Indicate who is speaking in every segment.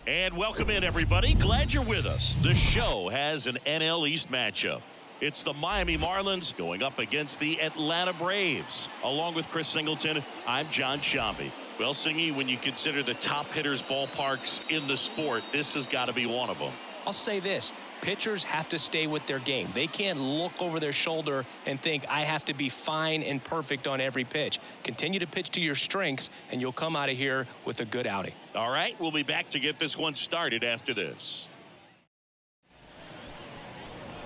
Speaker 1: And welcome in, everybody. Glad you're with us. The show has an NL East matchup. It's the Miami Marlins going up against the Atlanta Braves. Along with Chris Singleton, I'm John Shambi. Well, Singy, when you consider the top hitters' ballparks in the sport, this has got to be one of them.
Speaker 2: I'll say this. Pitchers have to stay with their game. They can't look over their shoulder and think, I have to be fine and perfect on every pitch. Continue to pitch to your strengths, and you'll come out of here with a good outing.
Speaker 1: All right, we'll be back to get this one started after this.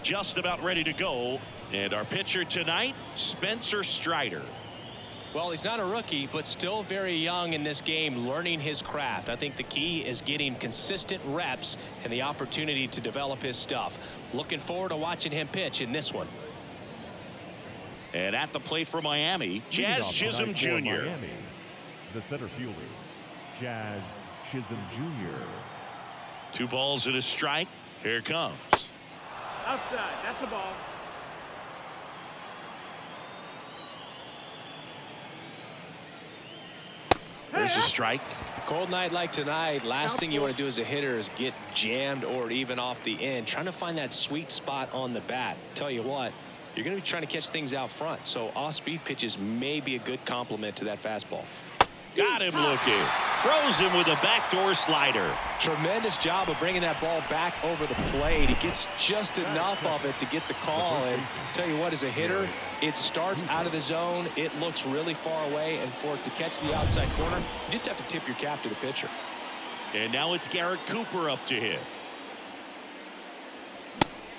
Speaker 1: Just about ready to go. And our pitcher tonight, Spencer Strider.
Speaker 2: Well, he's not a rookie, but still very young in this game, learning his craft. I think the key is getting consistent reps and the opportunity to develop his stuff. Looking forward to watching him pitch in this one.
Speaker 1: And at the plate for Miami, Jazz Chisholm Jr.
Speaker 3: Miami, the center fielder, Jazz Chisholm Jr.
Speaker 1: 2 balls and a strike. Here it comes.
Speaker 4: Outside, that's the ball.
Speaker 1: There's a strike.
Speaker 2: Cold night like tonight, last thing you want to do as a hitter is get jammed or even off the end. Trying to find that sweet spot on the bat. Tell you what, you're going to be trying to catch things out front. So off-speed pitches may be a good complement to that fastball.
Speaker 1: Got him looking. Froze him with a backdoor slider.
Speaker 2: Tremendous job of bringing that ball back over the plate. He gets just enough of it to get the call. And tell you what, as a hitter, it starts out of the zone. It looks really far away. And for it to catch the outside corner, you just have to tip your cap to the pitcher.
Speaker 1: And now it's Garrett Cooper up to hit.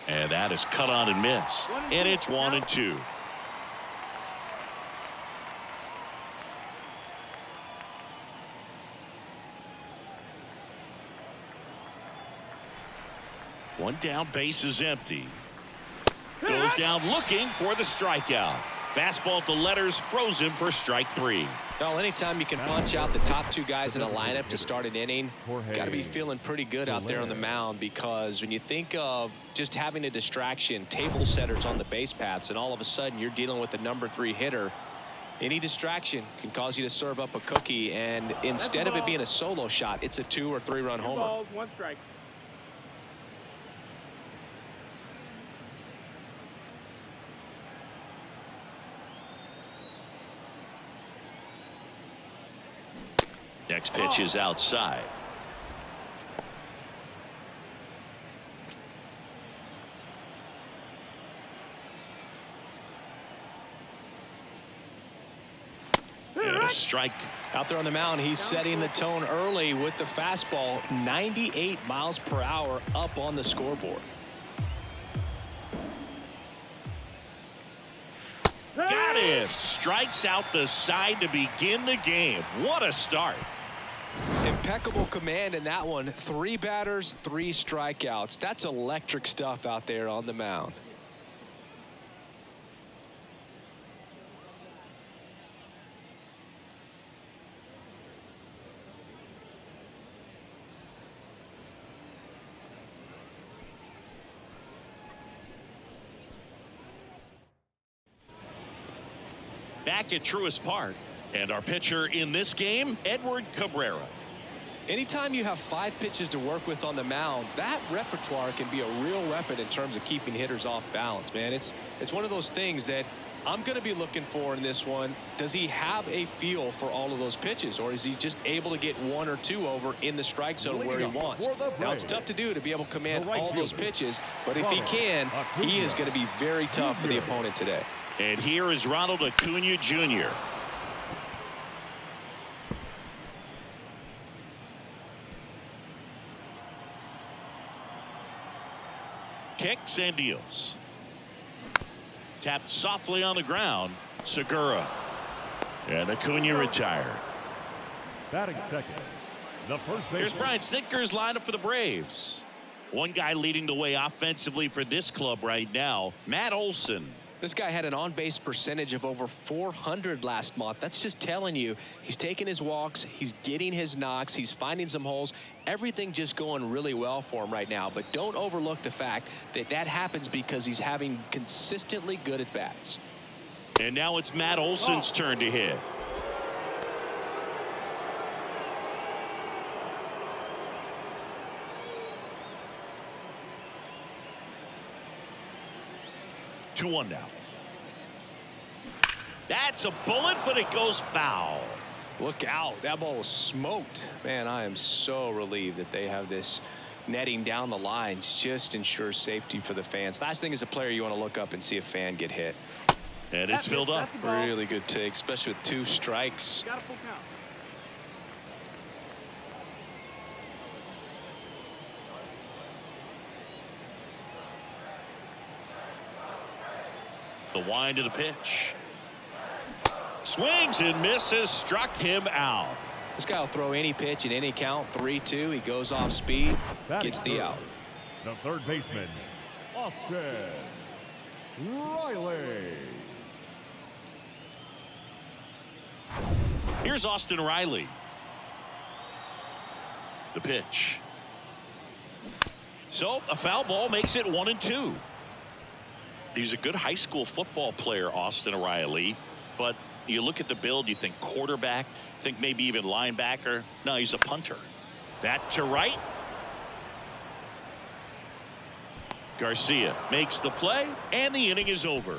Speaker 1: And that is cut on and missed. And it's 1-2. One down, base is empty. Goes down looking for the strikeout. Fastball at the letters, froze him for strike 3.
Speaker 2: Well, anytime you can punch out the top 2 guys in a lineup to start an inning, got to be feeling pretty good out there on the mound, because when you think of just having a distraction, table setters on the base paths, and all of a sudden you're dealing with the number 3 hitter, any distraction can cause you to serve up a cookie, and instead of it being a solo shot, it's a 2 or 3 run homer.
Speaker 4: 2 balls, 1 strike.
Speaker 1: Next pitch is outside. And a strike.
Speaker 2: Out there on the mound, he's setting the tone early with the fastball. 98 miles per hour up on the scoreboard.
Speaker 1: Got him. Strikes out the side to begin the game. What a start.
Speaker 2: Impeccable command in that one. 3 batters, 3 strikeouts. That's electric stuff out there on the mound.
Speaker 1: Back at Truist Park, and our pitcher in this game, Edward Cabrera.
Speaker 2: Anytime you have 5 pitches to work with on the mound, that repertoire can be a real weapon in terms of keeping hitters off balance, man. It's one of those things that I'm going to be looking for in this one. Does he have a feel for all of those pitches, or is he just able to get 1 or 2 over in the strike zone where he wants? Now, it's tough to do to be able to command all those pitches, but if he can, he is going to be very tough for the opponent today.
Speaker 1: And here is Ronald Acuna Jr. Kicks and deals. Tapped softly on the ground. Segura. And Acuna retired.
Speaker 3: Batting second, the first baseman.
Speaker 1: Here's Brian Snitker's lineup for the Braves. One guy leading the way offensively for this club right now, Matt Olson.
Speaker 2: This guy had an on-base percentage of over 400 last month. That's just telling you he's taking his walks, he's getting his knocks, he's finding some holes. Everything just going really well for him right now. But don't overlook the fact that that happens because he's having consistently good at-bats.
Speaker 1: And now it's Matt Olson's turn to hit. 2-1 now. That's a bullet, but it goes foul.
Speaker 2: Look out. That ball was smoked. Man, I am so relieved that they have this netting down the lines. Just ensures safety for the fans. Last thing as a player, you want to look up and see a fan get hit.
Speaker 1: And it's filled up.
Speaker 2: Really good take, especially with 2 strikes.
Speaker 4: Got a full count.
Speaker 1: The wind of the pitch. Swings and misses, struck him out.
Speaker 2: This guy will throw any pitch in any count. 3-2. He goes off speed, gets the out.
Speaker 3: The third baseman, Austin Riley.
Speaker 1: Here's Austin Riley. The pitch. So a foul ball makes it 1-2. He's a good high school football player, Austin Riley, but you look at the build, you think quarterback, think maybe even linebacker. No, he's a punter. That to right. Garcia makes the play, and the inning is over.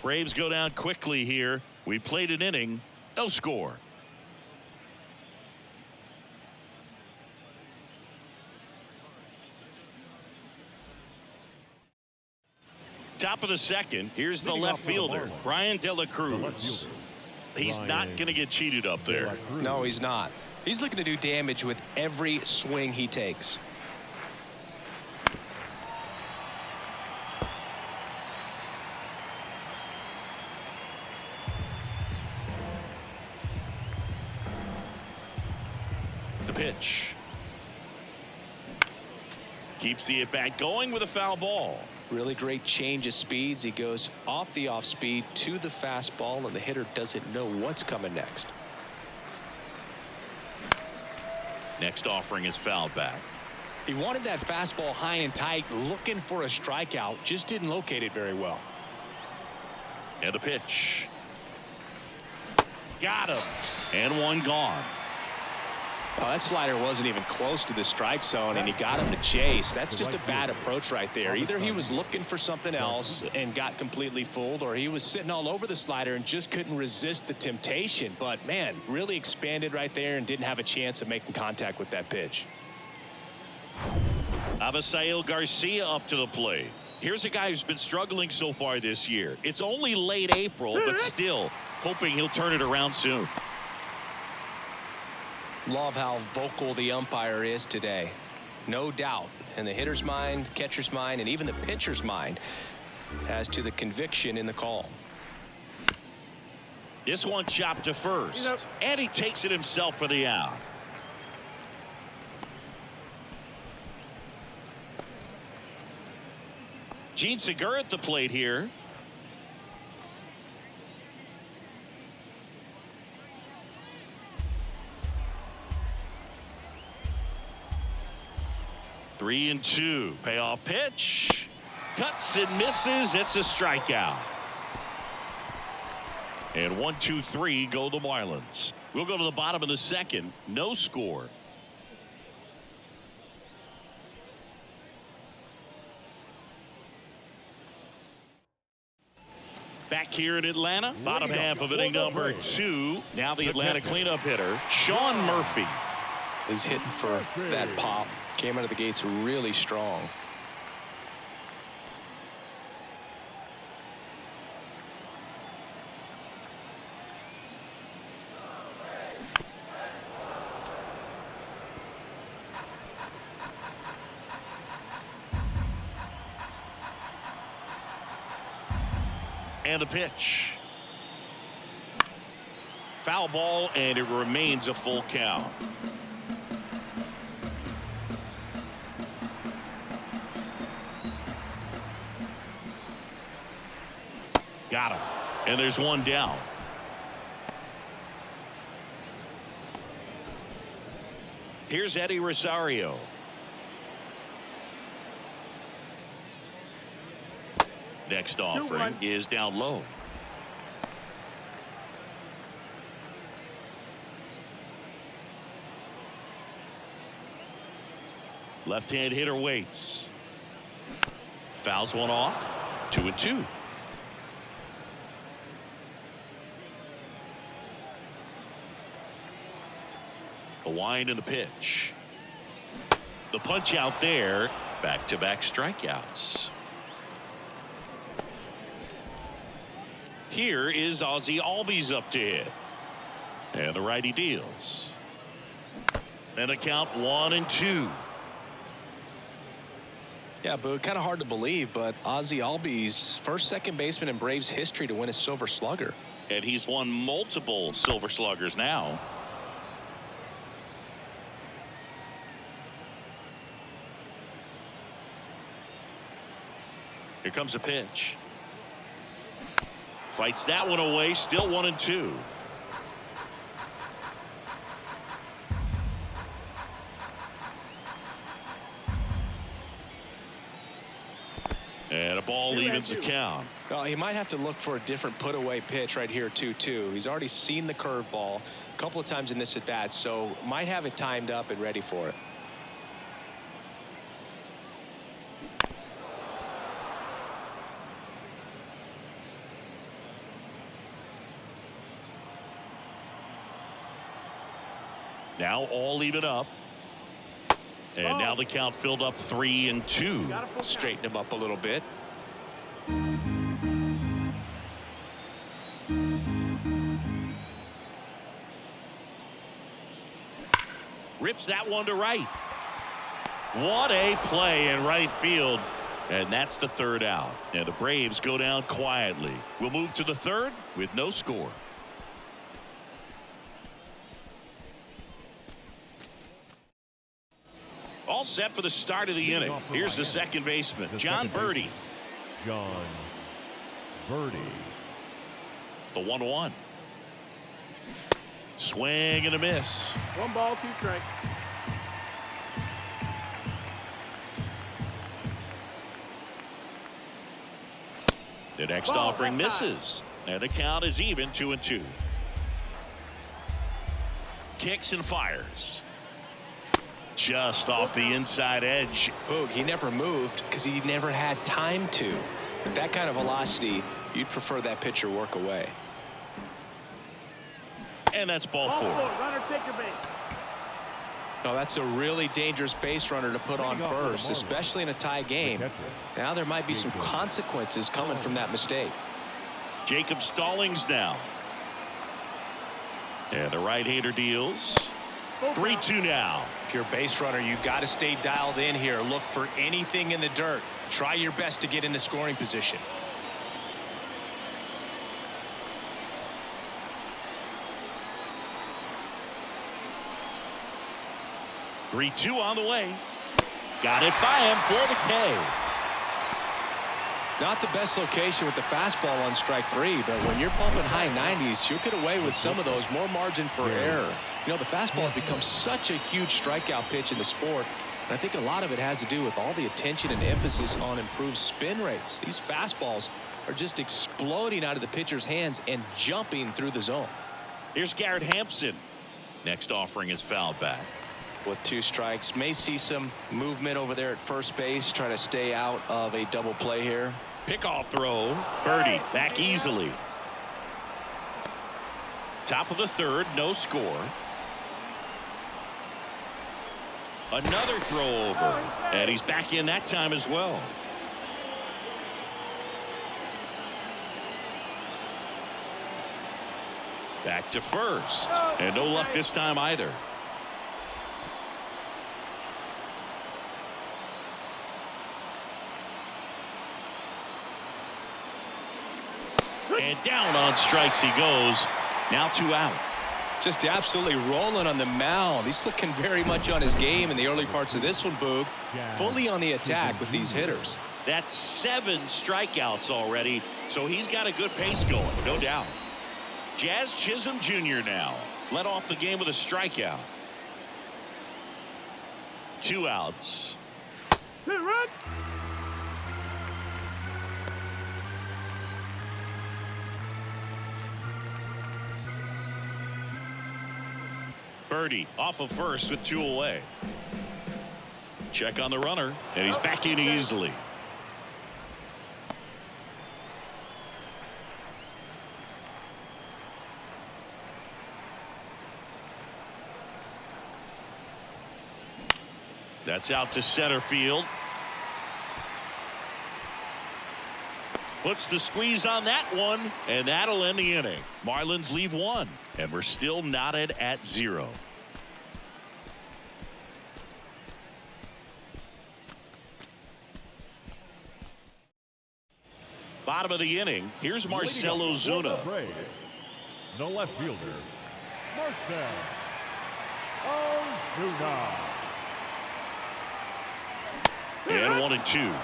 Speaker 1: Braves go down quickly here. We played an inning, no score. Top of the second. Here's the left fielder, Brian De La Cruz. He's not going to get cheated up there.
Speaker 2: No, he's not. He's looking to do damage with every swing he takes.
Speaker 1: The pitch. Keeps the at-bat going with a foul ball.
Speaker 2: Really great change of speeds. He goes off the off speed to the fastball, and the hitter doesn't know what's coming next.
Speaker 1: Next offering is fouled back.
Speaker 2: He wanted that fastball high and tight, looking for a strikeout, just didn't locate it very well.
Speaker 1: And a pitch. Got him. And one gone.
Speaker 2: Oh, that slider wasn't even close to the strike zone, and he got him to chase. That's just a bad approach right there. Either he was looking for something else and got completely fooled, or he was sitting all over the slider and just couldn't resist the temptation. But, man, really expanded right there and didn't have a chance of making contact with that pitch.
Speaker 1: Avisail Garcia up to the plate. Here's a guy who's been struggling so far this year. It's only late April, but still hoping he'll turn it around soon.
Speaker 2: Love how vocal the umpire is today. No doubt in the hitter's mind, catcher's mind, and even the pitcher's mind as to the conviction in the call.
Speaker 1: This one chopped to first, and he takes it himself for the out. Gene Segura at the plate here. Three and two. Payoff pitch. Cuts and misses. It's a strikeout. And 1-2-3 go the Marlins. We'll go to the bottom of the second. No score. Back here in Atlanta, bottom half of inning number 2. Now the Atlanta cleanup hitter, Sean Murphy.
Speaker 2: Is hitting for that pop. Came out of the gates really strong.
Speaker 1: And the pitch. Foul ball, and it remains a full count. Got him. And there's one down. Here's Eddie Rosario. Next offering is down low. Left-hand hitter waits. Fouls one off. 2-2. The wind and the pitch. The punch out there. Back-to-back strikeouts. Here is Ozzie Albies up to hit. And the righty deals. And a count 1-2.
Speaker 2: Yeah, but kind of hard to believe, but Ozzie Albies, first second baseman in Braves history to win a Silver Slugger.
Speaker 1: And he's won multiple Silver Sluggers now. Here comes a pitch. Fights that one away. Still 1-2. And a ball evens the count.
Speaker 2: Well, he might have to look for a different put-away pitch right here, 2-2. He's already seen the curveball a couple of times in this at-bat, so might have it timed up and ready for it.
Speaker 1: Now all even up. And now the count filled up 3-2.
Speaker 2: Straighten him up a little bit.
Speaker 1: Rips that one to right. What a play in right field. And that's the third out. And the Braves go down quietly. We'll move to the third with no score. All set for the start of the inning. Here's the second baseman, John Birdie.
Speaker 3: John Birdie.
Speaker 1: The 1-1. Swing and a miss.
Speaker 4: 1 ball, 2 strikes.
Speaker 1: The next offering misses. And the count is even 2-2. Kicks and fires. Just off the inside edge.
Speaker 2: Boog, he never moved because he never had time to. With that kind of velocity, you'd prefer that pitcher work away.
Speaker 1: And that's ball 4.
Speaker 4: Runner, take your base.
Speaker 2: No, that's a really dangerous base runner to put on first, especially in a tie game. Now there might be some consequences coming from that mistake.
Speaker 1: Jacob Stallings now. And the right-hander deals. 3-2 now.
Speaker 2: If you're a base runner, you've got to stay dialed in here. Look for anything in the dirt. Try your best to get into scoring position.
Speaker 1: Three-two on the way. Got it by him for the K.
Speaker 2: Not the best location with the fastball on strike 3, but when you're pumping high 90s, you'll get away with some of those. More margin for error. You know, the fastball has become such a huge strikeout pitch in the sport. And I think a lot of it has to do with all the attention and emphasis on improved spin rates. These fastballs are just exploding out of the pitcher's hands and jumping through the zone.
Speaker 1: Here's Garrett Hampson. Next offering is fouled back.
Speaker 2: With 2 strikes, may see some movement over there at first base. Try to stay out of a double play here.
Speaker 1: Pickoff throw. Birdie back easily. Top of the third, no score. Another throw over. And he's back in that time as well. Back to first. And no luck this time either. And down on strikes he goes. Now 2 out.
Speaker 2: Just absolutely rolling on the mound. He's looking very much on his game in the early parts of this one, Boog. Fully on the attack with these hitters.
Speaker 1: That's 7 strikeouts already, so he's got a good pace going, no doubt. Jazz Chisholm Jr. now led off the game with a strikeout. 2 outs.
Speaker 4: Run.
Speaker 1: Birdie off of first with 2 away. Check on the runner, and he's back in easily. That's out to center field. Puts the squeeze on that one, and that'll end the inning. Marlins leave one, and we're still knotted at 0. Bottom of the inning, here's Marcell Ozuna.
Speaker 3: The left fielder, Marcell Ozuna.
Speaker 1: And 1-2.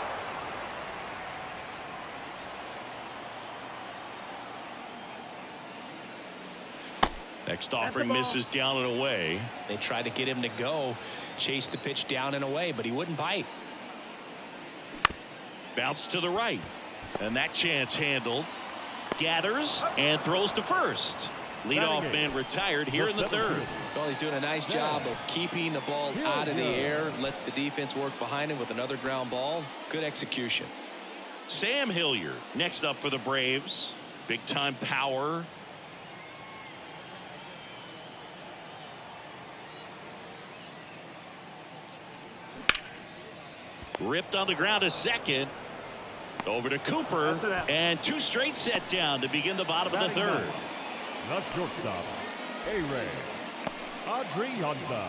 Speaker 1: Next offering misses down and away.
Speaker 2: They tried to get him to go, chase the pitch down and away, but he wouldn't bite.
Speaker 1: Bounce to the right. And that chance handled. Gathers and throws to first. Leadoff man retired here in the third.
Speaker 2: Well, he's doing a nice job of keeping the ball out of the air. Lets the defense work behind him with another ground ball. Good execution.
Speaker 1: Sam Hilliard next up for the Braves. Big time power. Ripped on the ground to second. Over to Cooper, and 2 straight set down to begin the bottom of the third.
Speaker 3: The shortstop, A-Ray Adrianza.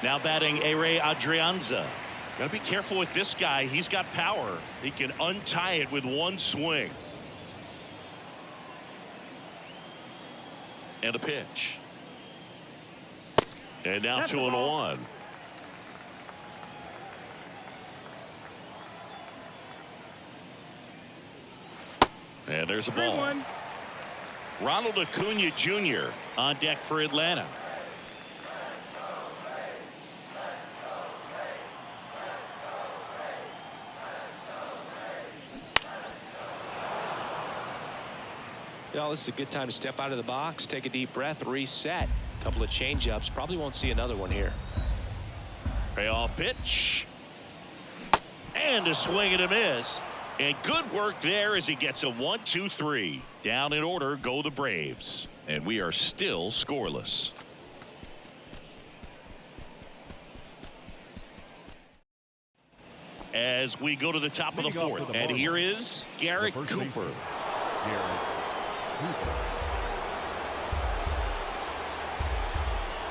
Speaker 1: Now batting A-Ray Adrianza. Got to be careful with this guy. He's got power. He can untie it with one swing. And a pitch. And now 2-1. And there's a ball. Ronald Acuna Jr. on deck for Atlanta.
Speaker 2: Well, this is a good time to step out of the box, take a deep breath, reset. A couple of change-ups. Probably won't see another one here.
Speaker 1: Payoff pitch. And a swing and a miss. And good work there as he gets a 1-2-3. Down in order go the Braves. And we are still scoreless. As we go to the top of the fourth. And here is Garrett Cooper.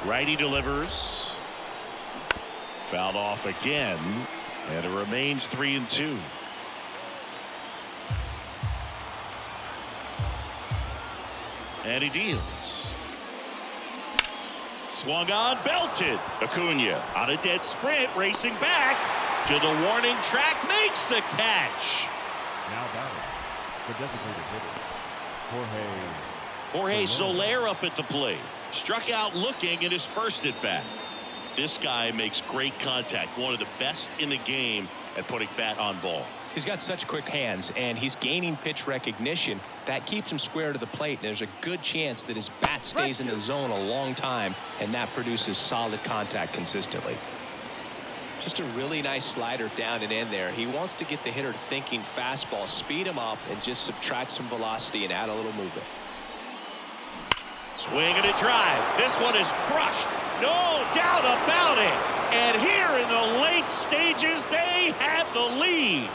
Speaker 1: Righty delivers. Fouled off again. And it remains 3-2. And he deals. Swung on, belted. Acuna on a dead sprint, racing back to the warning track, makes the catch.
Speaker 3: Now batting, the designated hitter,
Speaker 1: Jorge Soler up at the plate. Struck out looking in his first at bat. This guy makes great contact. One of the best in the game at putting bat on ball.
Speaker 2: He's got such quick hands, and he's gaining pitch recognition. That keeps him square to the plate, and there's a good chance that his bat stays in the zone a long time, and that produces solid contact consistently. Just a really nice slider down and in there. He wants to get the hitter thinking fastball, speed him up, and just subtract some velocity and add a little movement.
Speaker 1: Swing and a drive. This one is crushed. No doubt about it. And here in the late stages, they have the lead.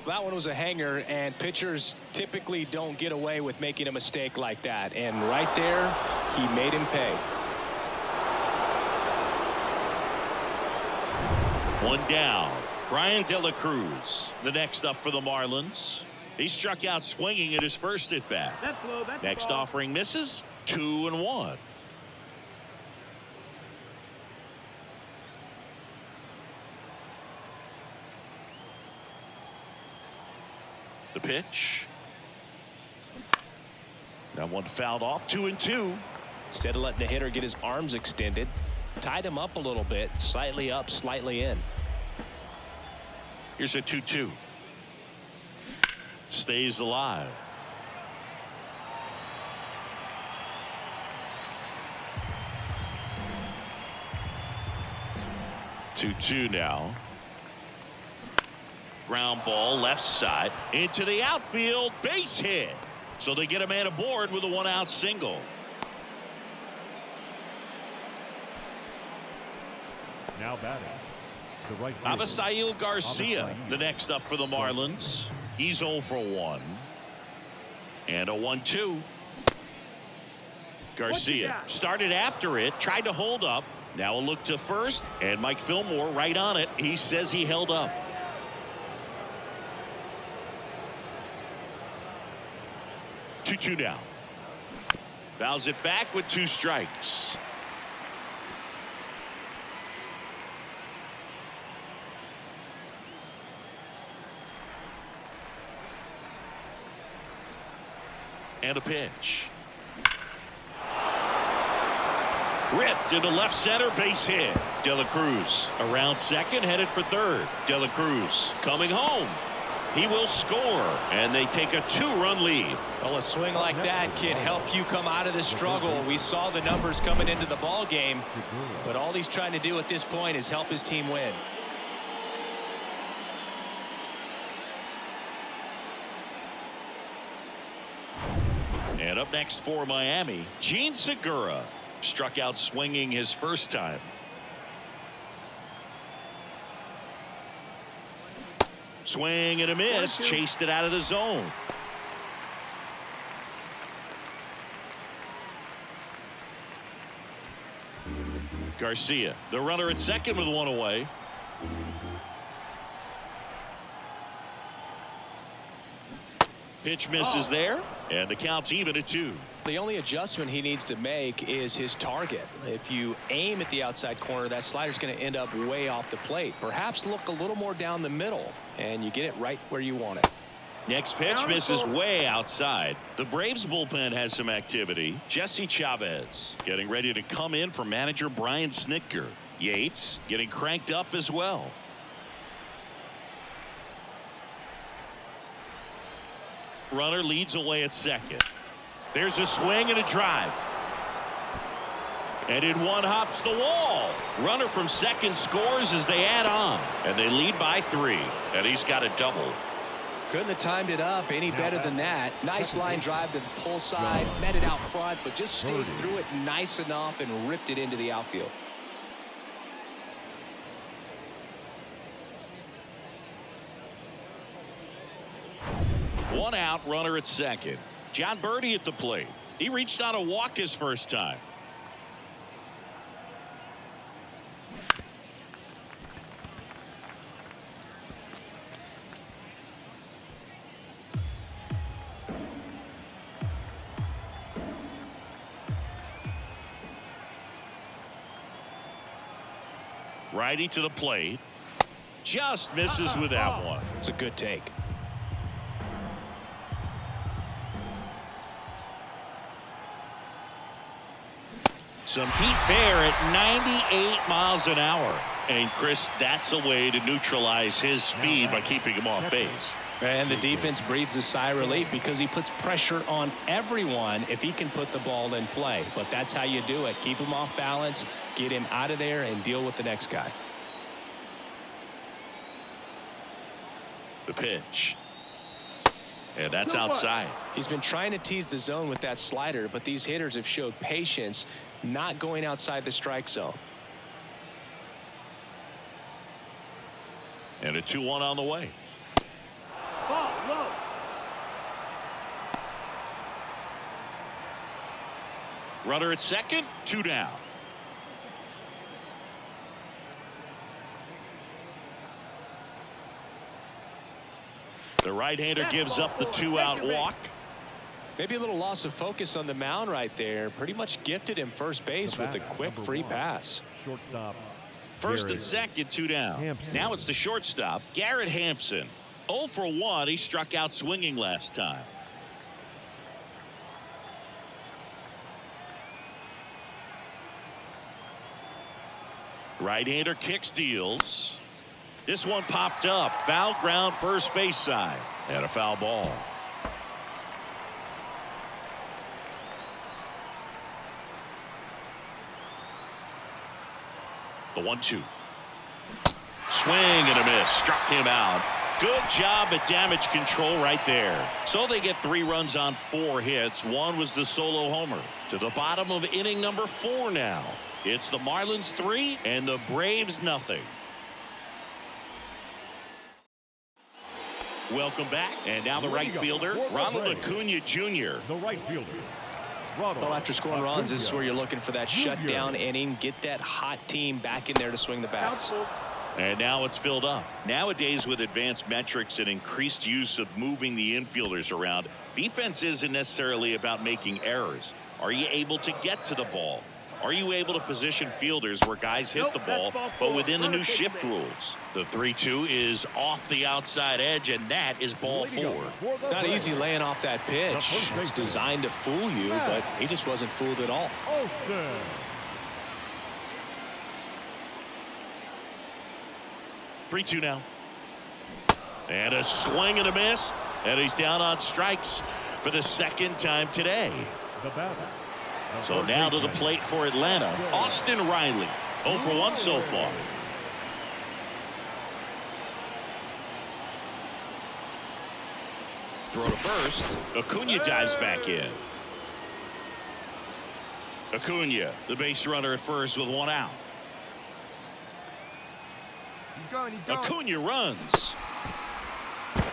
Speaker 2: That one was a hanger, and pitchers typically don't get away with making a mistake like that. And right there, he made him pay.
Speaker 1: One down. Brian De La Cruz, the next up for the Marlins. He struck out swinging at his first at bat. Next offering misses. 2-1. The pitch. That one fouled off. 2-2.
Speaker 2: Instead of letting the hitter get his arms extended, tied him up a little bit, slightly up, slightly in.
Speaker 1: Here's a 2-2. Stays alive. Two now. Ground ball left side into the outfield, base hit. So they get a man aboard with a 1-out single.
Speaker 3: Now batting, the right fielder,
Speaker 1: Avisail Garcia,
Speaker 3: Avisail.
Speaker 1: the next up for the Marlins. He's 0 for 1. And a 1-2. Garcia started after it, tried to hold up. Now a look to first, and Mike Fillmore right on it. He says he held up. 2-2 now. Fouls it back with 2 strikes. And a pitch. Ripped into left center, base hit. De La Cruz around second, headed for third. De La Cruz coming home. He will score, and they take a 2-run lead.
Speaker 2: Well, a swing like that can help you come out of the struggle. We saw the numbers coming into the ball game, but all he's trying to do at this point is help his team win.
Speaker 1: And up next for Miami, Gene Segura. Struck out swinging his first time. Swing and a miss. Chased it out of the zone. Garcia, the runner at second with 1 away. Pitch misses there, and the count's even at 2.
Speaker 2: The only adjustment he needs to make is his target. If you aim at the outside corner, that slider's going to end up way off the plate. Perhaps look a little more down the middle, and you get it right where you want it.
Speaker 1: Next pitch misses way outside. The Braves bullpen has some activity. Jesse Chavez getting ready to come in for manager Brian Snitker. Yates getting cranked up as well. Runner leads away at second. There's a swing and a drive. And in one hops the wall. Runner from second scores as they add on. And they lead by 3. And he's got a double.
Speaker 2: Couldn't have timed it up any better than that. Nice line drive to the pull side. Met it out front, but just stayed through it nice enough and ripped it into the outfield.
Speaker 1: One out, runner at second. John Birdie at the plate. He reached on a walk his first time. Righty to the plate. Just misses with that one.
Speaker 2: It's a good take.
Speaker 1: Some heat there at 98 miles an hour. And Chris, that's a way to neutralize his speed by keeping him off base.
Speaker 2: And the defense breathes a sigh of relief because he puts pressure on everyone if he can put the ball in play. But that's how you do it. Keep him off balance, get him out of there, and deal with the next guy.
Speaker 1: The pitch. And that's outside.
Speaker 2: He's been trying to tease the zone with that slider, but these hitters have showed patience, not going outside the strike zone.
Speaker 1: And a 2-1 on the way.
Speaker 4: Ball low.
Speaker 1: Runner at second, 2 down. The right-hander gives up the 2-out walk.
Speaker 2: Maybe a little loss of focus on the mound right there. Pretty much gifted him first base with a quick free pass.
Speaker 3: Shortstop.
Speaker 1: First and second, 2 down.
Speaker 3: Hampson.
Speaker 1: Now it's the shortstop, Garrett Hampson. 0 for 1. He struck out swinging last time. Right-hander kicks, deals. This one popped up. Foul ground, first base side. And a foul ball. The 1-2. Swing and a miss. Struck him out. Good job at damage control right there. So they get 3 runs on 4 hits. One was the solo homer. To the bottom of inning number 4 now. It's the Marlins 3 and the Braves nothing. Welcome back. And now the right fielder, Ronald Acuna Jr.
Speaker 3: The right fielder.
Speaker 2: Well, after scoring runs, this is where you're looking for that shutdown inning. Get that hot team back in there to swing the bats.
Speaker 1: And now it's filled up. Nowadays, with advanced metrics and increased use of moving the infielders around, defense isn't necessarily about making errors. Are you able to get to the ball? Are you able to position fielders where guys hit the ball, but within the new shift rules? The 3-2 is off the outside edge, and that is ball 4.
Speaker 2: It's not easy laying off that pitch. It's designed to fool you, but he just wasn't fooled at all.
Speaker 1: 3-2 now. And a swing and a miss, and he's down on strikes for the second time today.
Speaker 3: The batter.
Speaker 1: So now to the plate for Atlanta, Austin Riley. 0 for 1 so far. Throw to first. Acuna dives back in. Acuna, the base runner at first with 1 out.
Speaker 5: He's going.
Speaker 1: Acuna runs.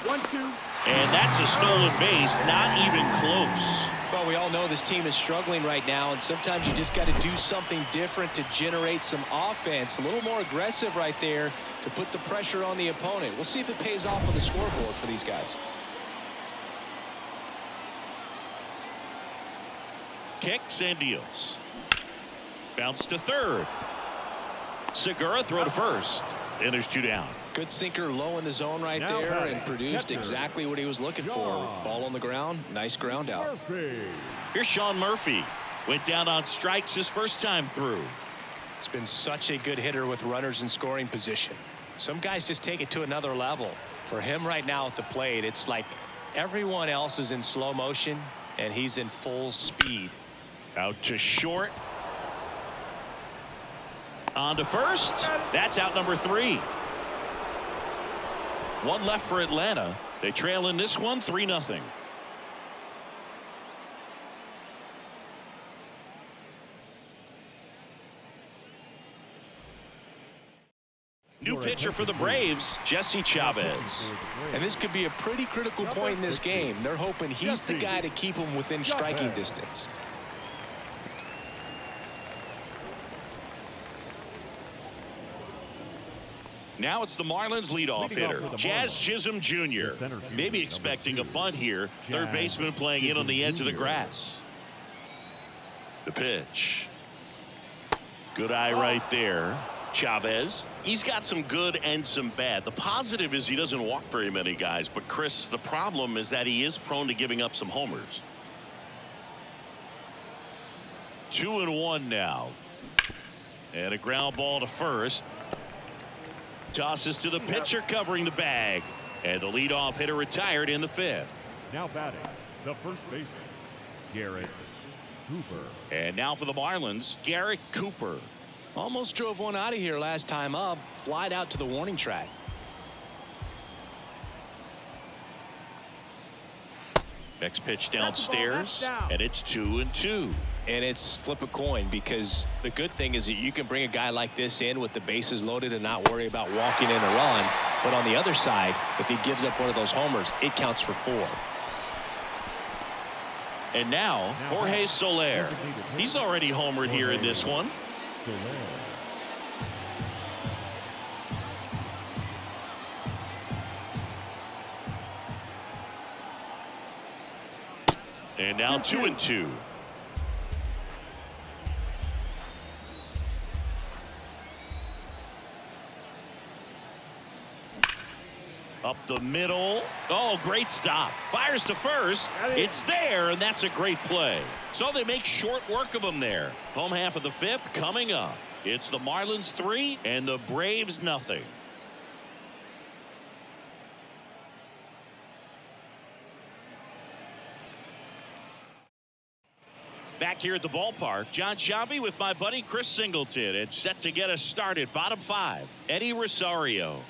Speaker 5: 1-2.
Speaker 1: And that's a stolen base, not even close.
Speaker 2: Well, we all know this team is struggling right now, and sometimes you just got to do something different to generate some offense. A little more aggressive right there to put the pressure on the opponent. We'll see if it pays off on the scoreboard for these guys.
Speaker 1: Kicks and deals. Bounce to third. Segura throw to first. And there's 2 down.
Speaker 2: Good sinker low in the zone right
Speaker 3: Now
Speaker 2: there
Speaker 3: batting,
Speaker 2: and produced
Speaker 3: catcher,
Speaker 2: exactly what he was looking for. Ball on the ground. Nice ground out.
Speaker 3: Murphy.
Speaker 1: Here's Sean Murphy. Went down on strikes his first time through.
Speaker 2: It's been such a good hitter with runners in scoring position. Some guys just take it to another level. For him right now at the plate, it's like everyone else is in slow motion and he's in full speed.
Speaker 1: Out to short. On to first. That's out number 3. 1 left for Atlanta. They trail in this one 3-0. New pitcher for the Braves, Jesse Chavez.
Speaker 2: And this could be a pretty critical point in this game. They're hoping he's the guy to keep them within striking distance.
Speaker 1: Now it's the Marlins leadoff hitter, Jazz Chisholm Jr. Maybe expecting a bunt here. Third baseman playing in on the edge of the grass. The pitch. Good eye right there. Chavez, he's got some good and some bad. The positive is he doesn't walk very many guys, but Chris, the problem is that he is prone to giving up some homers. 2-1 now. And a ground ball to first. Tosses to the pitcher covering the bag. And the leadoff hitter retired in the 5th.
Speaker 3: Now batting, the first baseman, Garrett Cooper.
Speaker 1: And now for the Marlins, Garrett Cooper.
Speaker 2: Almost drove one out of here last time up. Flied out to the warning track.
Speaker 1: Next pitch downstairs, and it's 2-2.
Speaker 2: And it's flip a coin, because the good thing is that you can bring a guy like this in with the bases loaded and not worry about walking in a run. But on the other side, if he gives up one of those homers, it counts for 4.
Speaker 1: And now Jorge Soler. He's already homered here in this one. And now 2-2. Up the middle. Oh, great stop. Fires to first. It's there, and that's a great play. So they make short work of him there. Home half of the 5th coming up. It's the Marlins 3 and the Braves nothing. Back here at the ballpark, John Sciambi with my buddy Chris Singleton. It's set to get us started. Bottom 5, Eddie Rosario.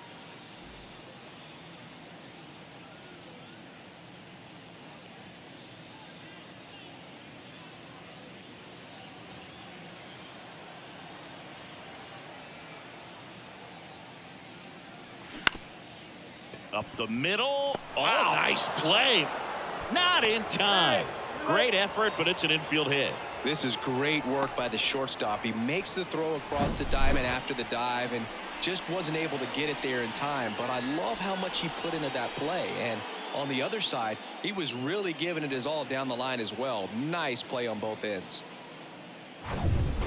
Speaker 1: Up the middle. Oh, nice play. Not in time. Great effort, but it's an infield hit.
Speaker 2: This is great work by the shortstop. He makes the throw across the diamond after the dive and just wasn't able to get it there in time. But I love how much he put into that play. And on the other side, he was really giving it his all down the line as well. Nice play on both ends.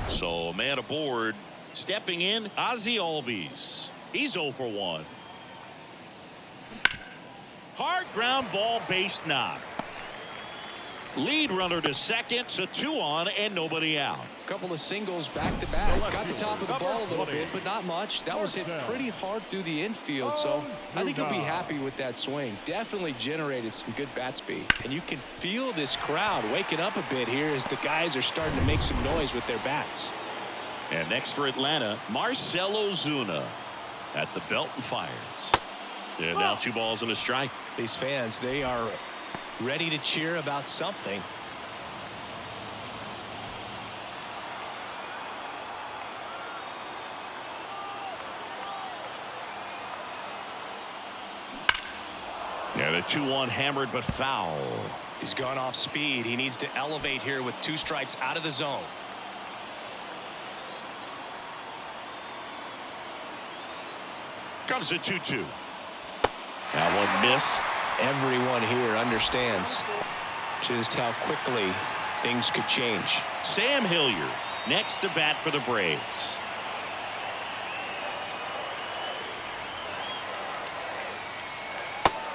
Speaker 1: So a man aboard. Stepping in, Ozzie Albies. He's 0 for 1. Hard ground ball, base knock. Lead runner to second, so 2 on and nobody out.
Speaker 2: Couple of singles back to back. Got the top of the ball a little bit, but not much. That was hit pretty hard through the infield, so I think he'll be happy with that swing. Definitely generated some good bat speed. And you can feel this crowd waking up a bit here as the guys are starting to make some noise with their bats.
Speaker 1: And next for Atlanta, Marcell Ozuna at the belt and fires. And now 2 balls and a strike.
Speaker 2: These fans, they are ready to cheer about something.
Speaker 1: And a 2-1 hammered but foul.
Speaker 2: He's gone off speed. He needs to elevate here with 2 strikes out of the zone.
Speaker 1: Comes a 2-2. That one missed.
Speaker 2: Everyone here understands just how quickly things could change.
Speaker 1: Sam Hilliard next to bat for the Braves.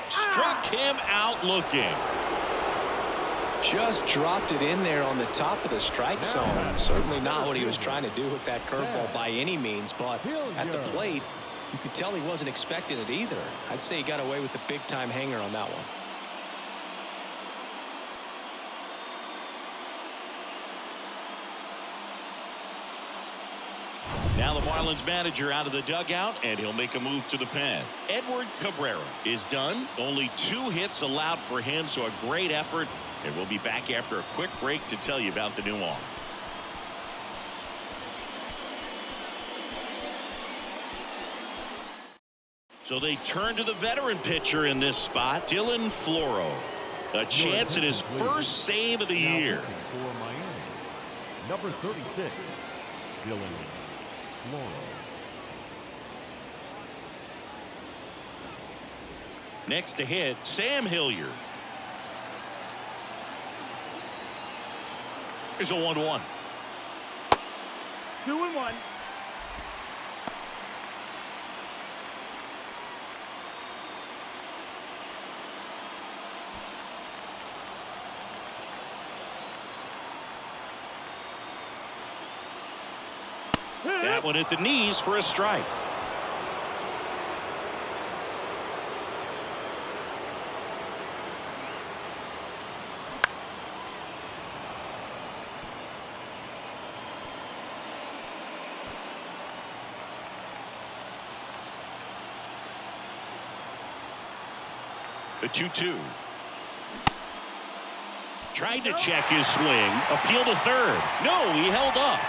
Speaker 1: Struck him out looking.
Speaker 2: Just dropped it in there on the top of the strike zone. Certainly not what he was trying to do with that curveball by any means, but at the plate, you could tell he wasn't expecting it either. I'd say he got away with a big-time hanger on that one.
Speaker 1: Now the Marlins manager out of the dugout, and he'll make a move to the pen. Edward Cabrera is done. Only 2 hits allowed for him, so a great effort. And we'll be back after a quick break to tell you about the new arm. So they turn to the veteran pitcher in this spot, Dylan Floro. A chance at his first save of the year.
Speaker 3: For Miami, number 36, Dylan Floro.
Speaker 1: Next to hit, Sam Hilliard. Here's a 1-1.
Speaker 4: 2-1.
Speaker 1: That one at the knees for a strike. The 2-2. Tried to check his swing. Appeal to third. No, he held up.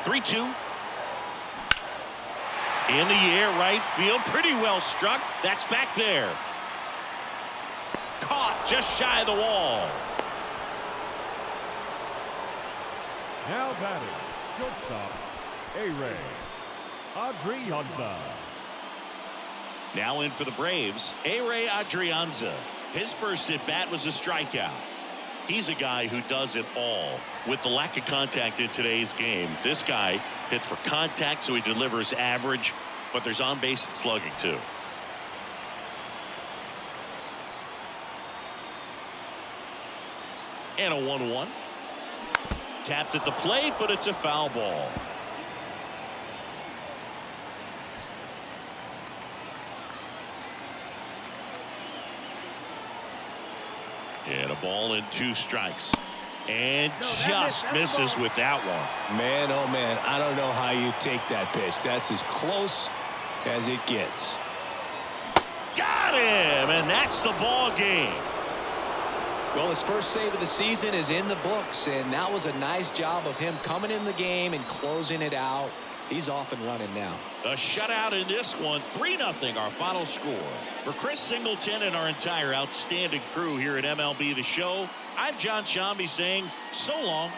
Speaker 1: (3-2). In the air, right field. Pretty well struck. That's back there. Caught just shy of the wall.
Speaker 3: Now batting, shortstop, A-Ray Adrianza.
Speaker 1: Now in for the Braves, A-Ray Adrianza. His first at-bat was a strikeout. He's a guy who does it all. With the lack of contact in today's game, this guy hits for contact, so he delivers average, but there's on-base and slugging too. And a 1-1. Tapped at the plate, but it's a foul ball. And a ball and 2 strikes. And just misses with that one.
Speaker 2: Man, oh man, I don't know how you take that pitch. That's as close as it gets.
Speaker 1: Got him, and that's the ball game.
Speaker 2: Well, his first save of the season is in the books, and that was a nice job of him coming in the game and closing it out. He's off and running now.
Speaker 1: A shutout in this one, 3-0 our final score. For Chris Singleton and our entire outstanding crew here at MLB The Show, I'm John Shambi saying so long